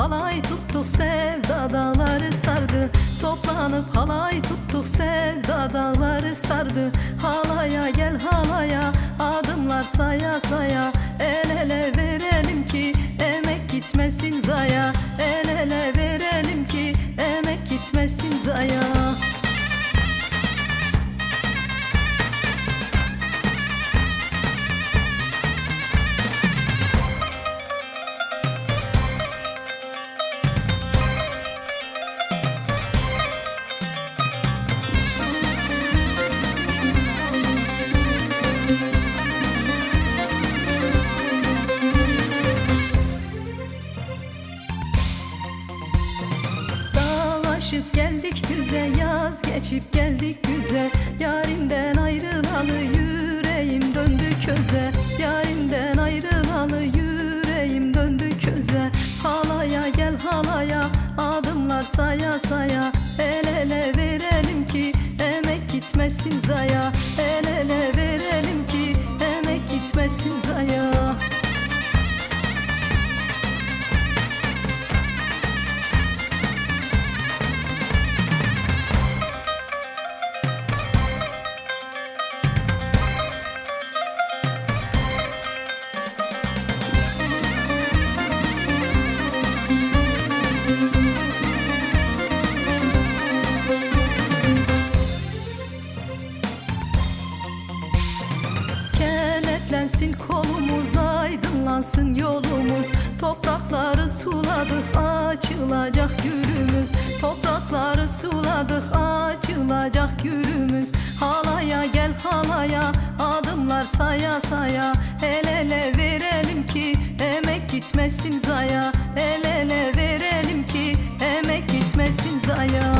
halay tuttuk, sevda dağları sardı. Toplanıp halay tuttuk, sevda dağları sardı. Halaya gel halaya, adımlar saya saya. El ele verelim ki emek gitmesin zaya. El ele verelim ki emek gitmesin zaya. Dağlaşıp geldik düze, yaz geçip geldik güze. Yarinden ayrılalı yüreğim döndü köze. Yarinden ayrılalı yüreğim döndü köze. Halaya gel halaya, adımlar saya saya. El ele verelim ki emek gitmesin zaya. El ele verelim ki emek gitmesin zaya. Kenetlensin kolumuz, aydınlansın yolumuz. Toprakları suladık, açılacak yürümüz. Toprakları suladık, açılacak yürümüz. Halaya gel halaya, adımlar saya saya. El ele verelim ki emek gitmesin zaya. El ele verelim ki emek gitmesin zaya.